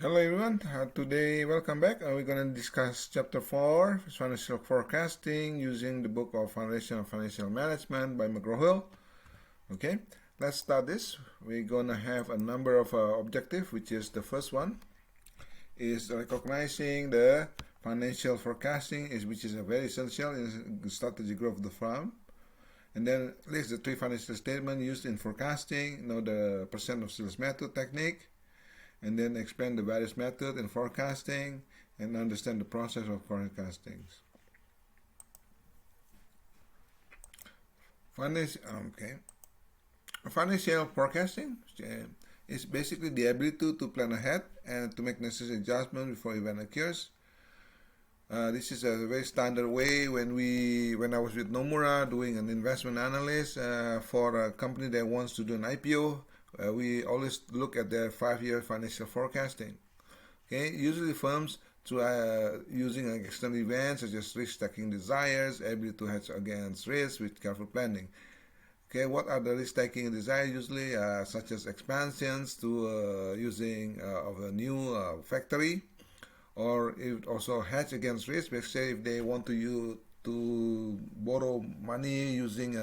Hello everyone, today welcome back. We're going to discuss chapter 4, financial forecasting using the book of Foundation of Financial Management by McGraw-Hill. Okay, let's start this. We're going to have a number of objectives, which is the first one is recognizing the financial forecasting, which is a very essential in the strategic growth of the firm. And then list the three financial statements used in forecasting, know the percent of sales method technique, and then explain the various methods in forecasting and understand the process of forecasting. Financial forecasting is basically the ability to plan ahead and to make necessary adjustments before event occurs. This is a very standard way when I was with Nomura doing an investment analyst for a company that wants to do an IPO. We always look at their 5-year financial forecasting. Okay, usually firms through using external events such as risk-taking desires, ability to hedge against risk with careful planning. Okay, what are the risk-taking desires usually? Such as expansions to using of a new factory, or it also hedge against risk. Let's say if they want to borrow money using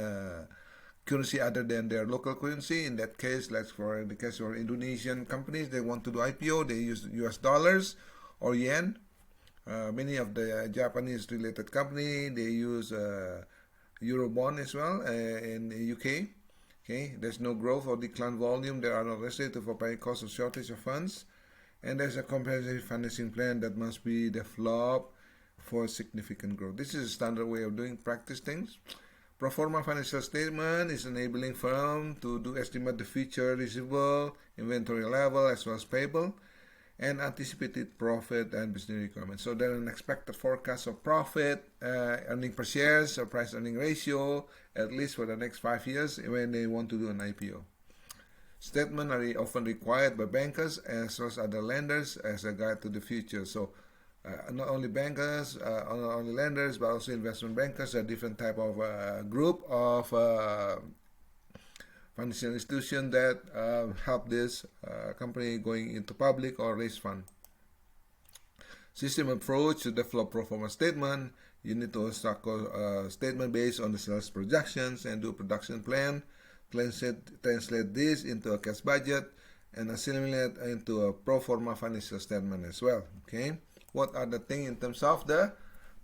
currency other than their local currency. In that case, like for the case of Indonesian companies, they want to do IPO, they use US dollars or yen. Many of the Japanese related company, they use Eurobond as well in the UK. Okay, there's no growth or decline volume. There are no restricted for paying cost of shortage of funds. And there's a comprehensive financing plan that must be developed for significant growth. This is a standard way of doing practice things. Pro forma financial statement is enabling firm to estimate the future receivable, inventory level as well as payable, and anticipated profit and business requirements. So there's an expected forecast of profit, earning per share, or price earning ratio, at least for the next 5 years when they want to do an IPO. Statements are often required by bankers as well as other lenders as a guide to the future. So not only bankers, not only lenders, but also investment bankers, a different type of group of financial institutions that help this company going into public or raise fund. System approach to develop pro forma statement. You need to start a statement based on the sales projections and do a production plan. Translate this into a cash budget and assimilate into a pro forma financial statement as well. Okay, what are the things in terms of the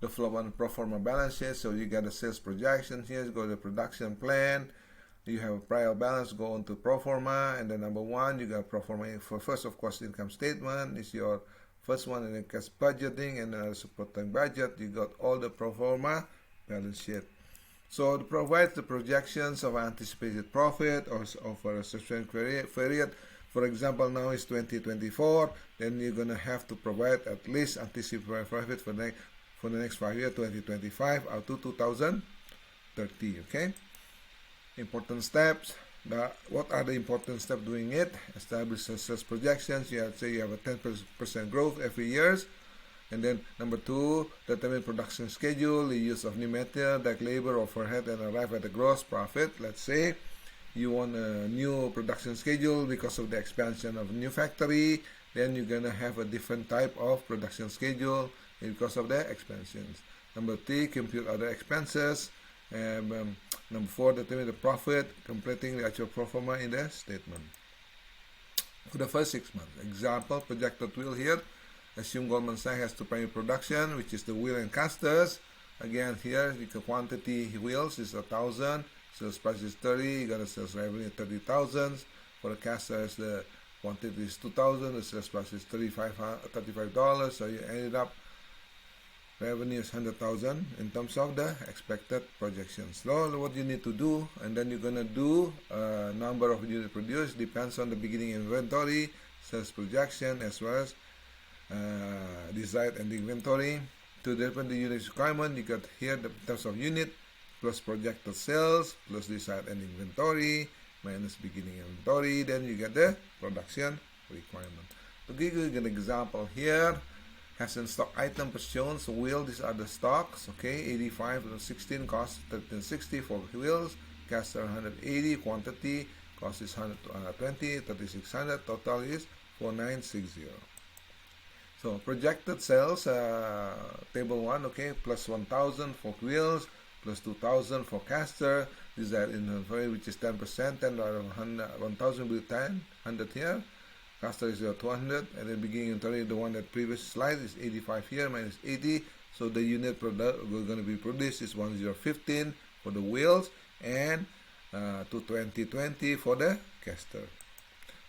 development pro forma balance sheet? So you got the sales projection here, go to the production plan. You have a prior balance, go on to pro forma, and then number one, you got pro forma for first, of course, income statement is your first one, and then cash budgeting and then supporting budget. You got all the pro forma balance sheet. So it provides the projections of anticipated profit or for a subsequent period. For example, now it's 2024, then you're going to have to provide at least anticipated profit for the next 5 years, 2025 up to 2030. Okay. Important steps. What are the important steps doing it? Establish sales projections. You have a 10% growth every year. And then number 2, determine production schedule, the use of new material like labor, overhead, and arrive at the gross profit. Let's say you want a new production schedule because of the expansion of a new factory, then you're going to have a different type of production schedule because of the expansions. Number 3, compute other expenses. And number 4, determine the profit, completing the actual pro forma in the statement. For the first 6 months, example, projected wheel here. Assume Goldman Sachs has two primary production, which is the wheel and casters. Again, here, the quantity wheels is 1,000. Sales price is 30. You got a sales revenue 30,000. For the casters, the quantity is 2,000. The sales price is $35. So you ended up revenue is 100,000 in terms of the expected projections. So what you need to do, and then you're gonna do number of units produced depends on the beginning inventory, sales projection, as well as desired and inventory. To determine the unit requirement, you got here the terms of unit plus projected sales plus desired and inventory minus beginning inventory. Then you get the production requirement. To give you an example here, has in stock item per shown. So wheel, these are the stocks. Okay, 85 to 16 cost 1360 for wheels. Caster 180 quantity cost is 100 to 120 3600. Total is 4960. So projected sales, table 1, okay, plus 1,000 for wheels, plus 2,000 for caster. These are inventory, which is 10%, 10 or 1,000 will be 10, 100 here. Caster is 200, and then beginning inventory, the one that previous slide is 85 here, minus 80. So the unit product we're going to be produced is 1015 for the wheels, and 220 for the caster.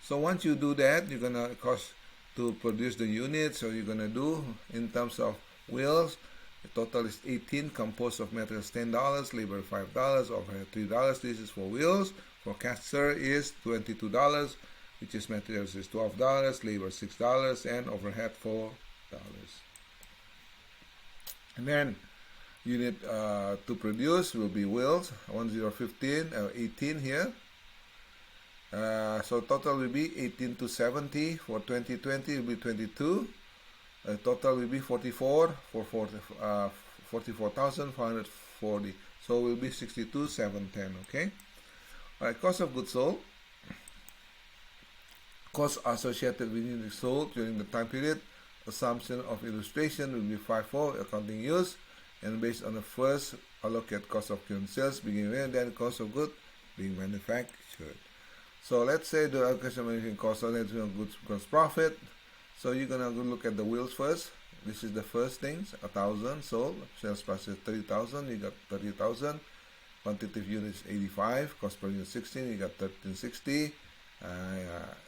So once you do that, you're gonna cost to produce the unit. So you're gonna do in terms of wheels, the total is 18, composed of materials $10, labor $5, overhead $3. This is for wheels. For caster is $22, which is materials is $12, labor $6, and overhead $4. And then unit to produce will be wheels 1015 18 here. So total will be 18 to 70. For 2020 will be 22. Total will be 44 for 44,440. So will be 62,710. Okay. All right. Cost of goods sold. Costs associated with units sold during the time period. Assumption of illustration will be FIFO, accounting use, and based on the first allocate cost of current sales beginning with, and then cost of goods being manufactured. So let's say the allocation of manufacturing cost of goods gross profit. So you're gonna go look at the wheels first. This is the first things, 1,000 sold, sales price is 30,000, you got 30,000. Quantity of units 85, cost per unit 16, you got 1360.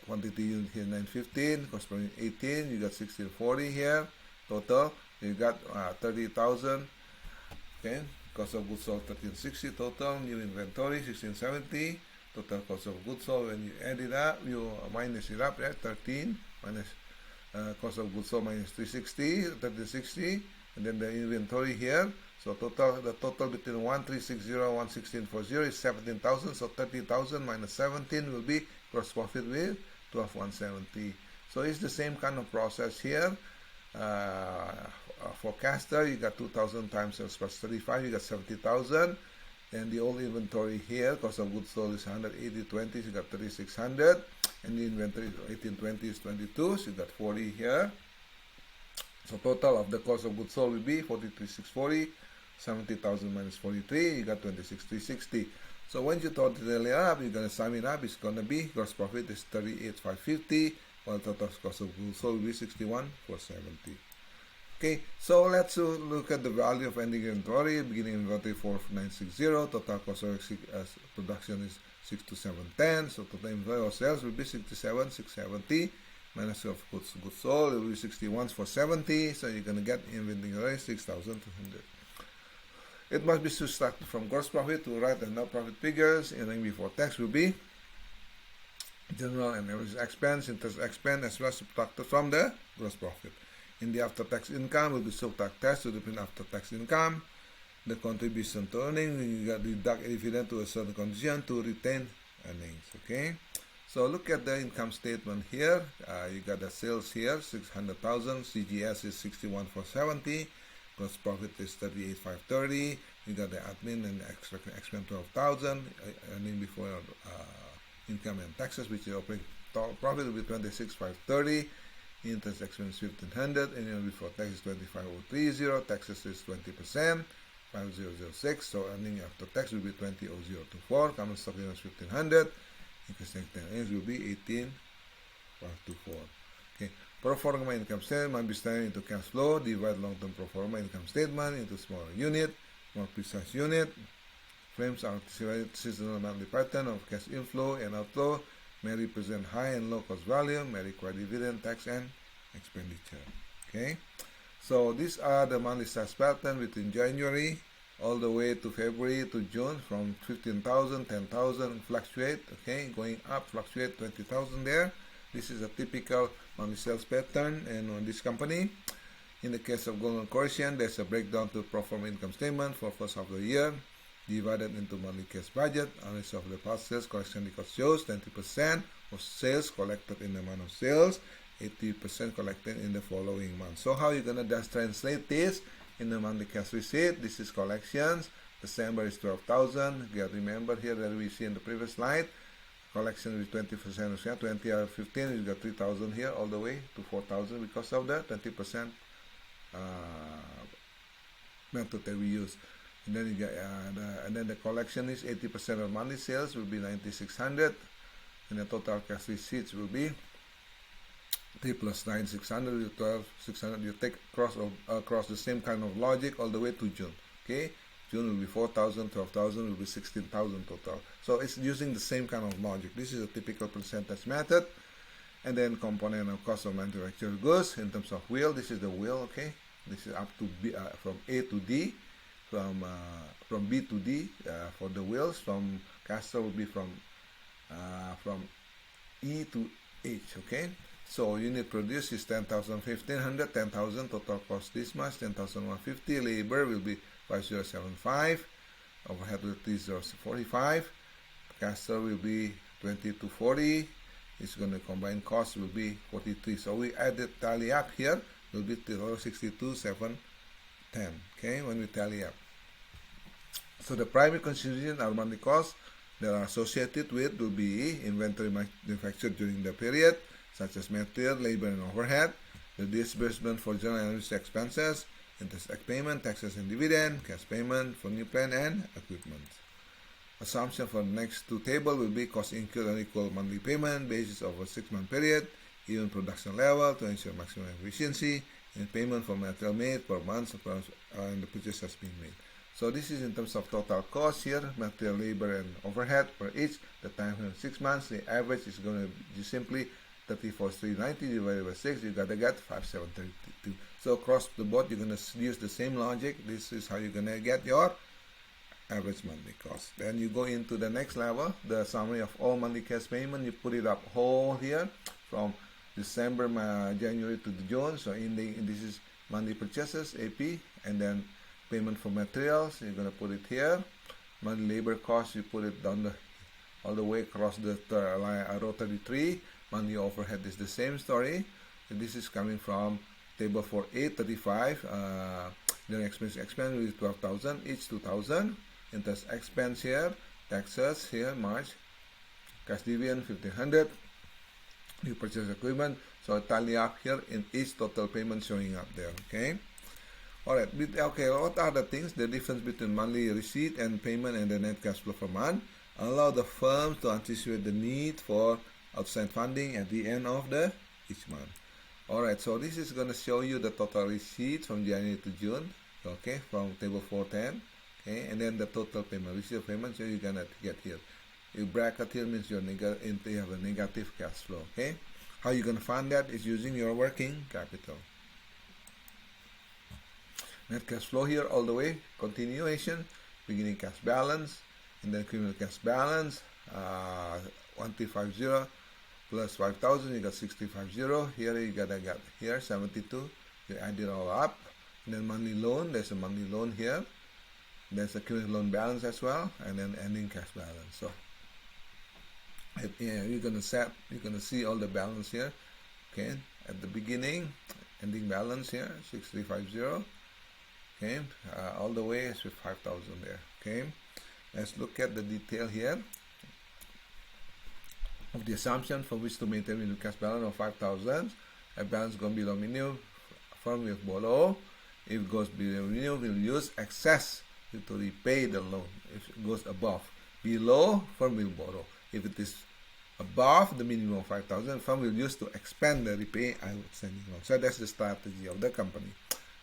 Quantity unit here 915, cost per unit 18, you got 1640 here. Total you got 30,000. Okay, cost of goods sold 1360. Total new inventory 1670. Total cost of goods sold, when you add it up, you minus it up, right? 13 minus cost of goods sold minus 360, 1360, and then the inventory here. So the total between 1360 and 1640 is 17,000. So 30,000 minus 17 will be gross profit with 12,170. So it's the same kind of process here. For caster, you got 2,000 times sales price 35, you got 70,000. And the old inventory here, cost of goods sold is 180.20, so you got 3,600. And the inventory 1820 is 22, so you got 40 here. So total of the cost of goods sold will be 43,640. 70,000 minus 43, you got 26,360. So when you total it up, you're going to sum it up. It's going to be gross profit is 38,550, while total cost of goods sold will be 61,470. Okay, so let's look at the value of ending inventory. Beginning inventory 4,960. Total cost of production is 6,2710. So total inventory or sales will be 67,670. Minus of goods sold, it will be 61,470. So you're going to get inventory 6,200. It must be subtracted from gross profit to write the net profit figures. Earning before tax will be general and average expense, interest expense, as well as subtracted from the gross profit. In the after-tax income will be subtract tax to determine after-tax income. The contribution to earnings, you got deduct dividend to a certain condition to retain earnings. Okay. So look at the income statement here. You got the sales here 600,000. CGS is 61,470. Gross profit is 38,530. You got the admin and extra expense 12,000. Earning before income and taxes, which is operating profit will be 26,530. Interest expense 1,500. And before taxes 25,030. Taxes is 20%. 5,006. So earning after tax will be 20,024. Common stock is 1,500. Interest expense will be 18,524. Okay. Pro forma income statement must be studied into cash flow. Divide long-term pro forma income statement into smaller unit, more precise unit. Frames are seasonal monthly pattern of cash inflow and outflow. May represent high and low cost value. May require dividend, tax, and expenditure. Okay. So these are the monthly sales pattern between January all the way to February to June, from 15,000, 10,000, fluctuate. Okay, going up, fluctuate 20,000 there. This is a typical monthly sales pattern and on this company. In the case of Golden Corporation, there's a breakdown to pro forma income statement for first half of the year, divided into monthly cash budget. Analysis of the past sales collection record shows 20% of sales collected in the month of sales, 80% collected in the following month. So how you're gonna just translate this in the monthly cash receipt? This is collections. December is 12,000. You remember here that we see in the previous slide. collection with 20%, 20 or 15, you got 3,000 here all the way to 4,000 because of the 20% method that we use. And then you get the collection is 80% of monthly sales will be 9,600, and the total cash receipts will be 3 plus 9, 600, 12, 600. You take across the same kind of logic all the way to June. Okay, June will be 4,000, 12,000 will be 16,000 total. So it's using the same kind of logic. This is a typical percentage method. And then component of cost of manufactured goods in terms of wheel. This is the wheel. Okay, this is up to B, from A to D, from B to D for the wheels. From caster will be from E to H. Okay, so unit produced is 10,000, 1,500, 10,000 total cost this much, 10,150. Labor will be 5,075. Overhead will be 3,045. Caster will be 20 to 40. It's going to combine cost will be 43. So we add the tally up here will be 62, 710. Okay, when we tally up. So the primary consideration are monthly costs that are associated with will be inventory manufactured during the period, such as material, labor, and overhead, the disbursement for general and administrative expenses, interest payment, taxes and dividend, cash payment for new plant and equipment. Assumption for the next two table will be cost incurred on equal monthly payment basis over 6-month period, even production level to ensure maximum efficiency, and payment for material made per month and the purchase has been made. So this is in terms of total cost here, material, labor, and overhead per each. The time for 6 months, the average is going to be simply 34,390 divided by 6. You gotta get 5,732. So across the board, you're gonna use the same logic. This is how you're gonna get your average monthly cost. Then you go into the next level, the summary of all monthly cash payment. You put it up whole here from December, January to June. So this is monthly purchases, AP, and then payment for materials. You're gonna put it here. Monthly labor cost, you put it down all the way across the row 33. Monthly overhead is the same story. And this is coming from table 4835. Then expense with 12,000 each, 2,000. Interest expense here, taxes here, March, cash dividend 1,500, new purchase equipment. So tally up here in each total payment showing up there. Okay. All right. Okay. What are the things? The difference between monthly receipt and payment and the net cash flow per month allow the firms to anticipate the need for outside funding at the end of each month. All right. So this is going to show you the total receipt from January to June. Okay, from table 410. Okay, and then the total payment, receipt of payment, so you're gonna get here. You bracket here means you have a negative cash flow. Okay, how you gonna fund that is using your working capital. Net cash flow here all the way, continuation, beginning cash balance, and then cumulative cash balance, 1,350 plus 5,000, you got 6,350. Here you gotta get here 72. You add it all up, and then monthly loan. There's a monthly loan here. There's a cumulative loan balance as well, and then ending cash balance. So you're gonna see all the balance here. Okay, at the beginning, ending balance here 6,350. Okay, all the way is with 5,000 there. Okay, let's look at the detail here of the assumption for which to maintain the cash balance of 5,000. A balance going below minimum, firm will borrow. If it goes below minimum, we'll use excess to repay the loan. If it goes above, below, firm will borrow. If it is above the minimum of 5,000, firm will use to expand the repay outstanding loan. So that's the strategy of the company.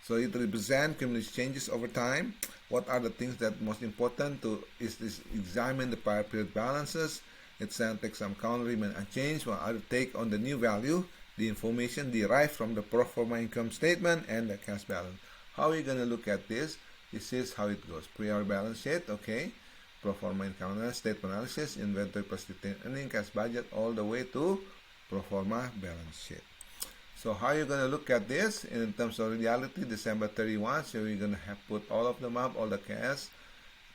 So it represents cumulative changes over time. What are the things that most important to is examine the prior period balances. It's take some count remain unchanged while other take on the new value, the information derived from the pro forma income statement and the cash balance. How are you going to look at this? This is how it goes. Prior balance sheet, okay. Pro forma income analysis, statement analysis, inventory plus retained earning, cash budget, all the way to pro forma balance sheet. So how are you going to look at this in terms of reality? December 31, so we're going to have put all of them up, all the cash.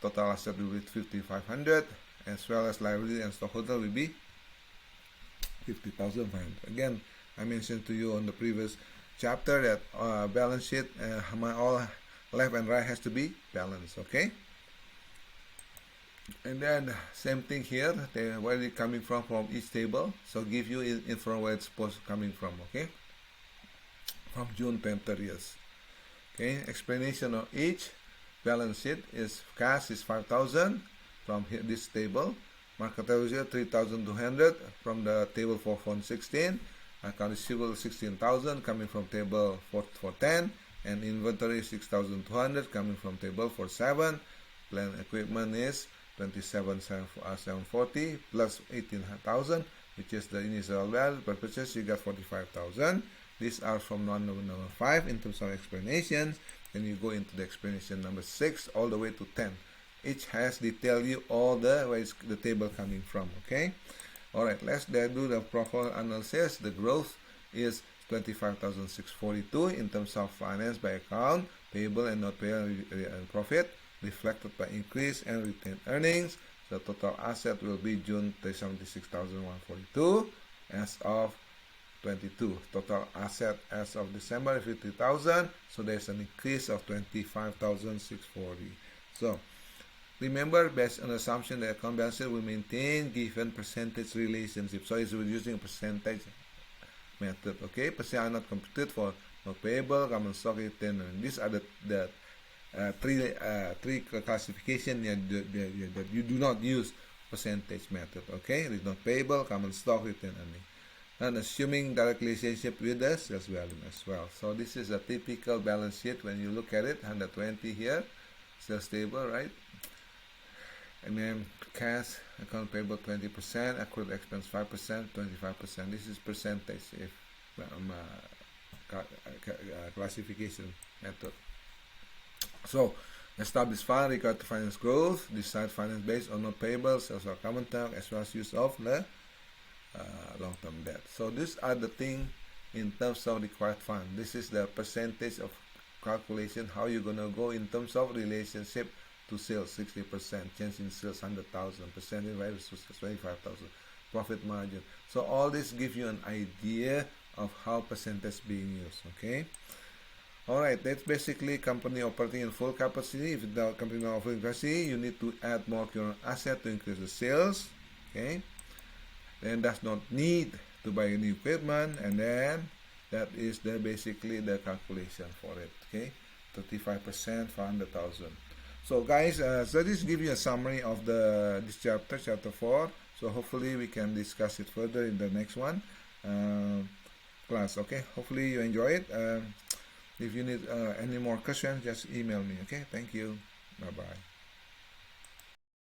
Total asset will be 5,500, as well as liability and stockholder will be 50,500. Again, I mentioned to you on the previous chapter that balance sheet, all left and right has to be balanced. Okay. And then same thing here, where it coming from each table. So give you in from where it's supposed to coming from, okay? From June 30th. Okay, explanation of each balance sheet is cash is 5,000 from here, this table. Market value 3,200 from the table 4.16. Account receivable 16,000 coming from table 4.10, and inventory 6,200 coming from table 4.7. Plant equipment is 27,740 plus 18,000, which is the initial value per purchase. You got 45,000. These are from number 5 in terms of explanations. Then you go into the explanation number 6 all the way to 10. Each has detail you all the where is the table coming from. Okay. All right. Let's do the profit analysis. The growth is 25,642 in terms of finance by account, payable and not payable profit, reflected by increase and retained earnings. The total asset will be June 76,142 as of 22. Total asset as of December 50,000. So there's an increase of 25,640. So remember, based on the assumption that account balance will maintain given percentage relationship. So it's using a percentage method. Okay, percent are not computed for no payable, common stock, retained earnings. These are the three classification that you do not use percentage method. Okay, it is not payable, common stock, retained earnings. And assuming direct relationship with the sales volume as well. So this is a typical balance sheet when you look at it. 120 here, sales table, right? And then cash, account payable 20%, accrued expense 5%, 25%. This is percentage if classification method. So establish fund required to finance growth, decide finance based on not payable, sales or common stock, as well as use of the long-term debt. So these are the things in terms of required fund. This is the percentage of calculation, how you're gonna go in terms of relationship to sales. 60%, change in sales 100,000, percentage versus 25,000, profit margin. So all this gives you an idea of how percentage being used. Okay. All right, that's basically company operating in full capacity. If the company not operating capacity, you need to add more current asset to increase the sales. Okay. Then does not need to buy new equipment, and then that is basically the calculation for it. Okay, 35% for 100,000. So guys, so this give you a summary of this chapter 4. So hopefully we can discuss it further in the next one class. Okay, hopefully you enjoy it. If you need any more questions, just email me. Okay, thank you. Bye bye.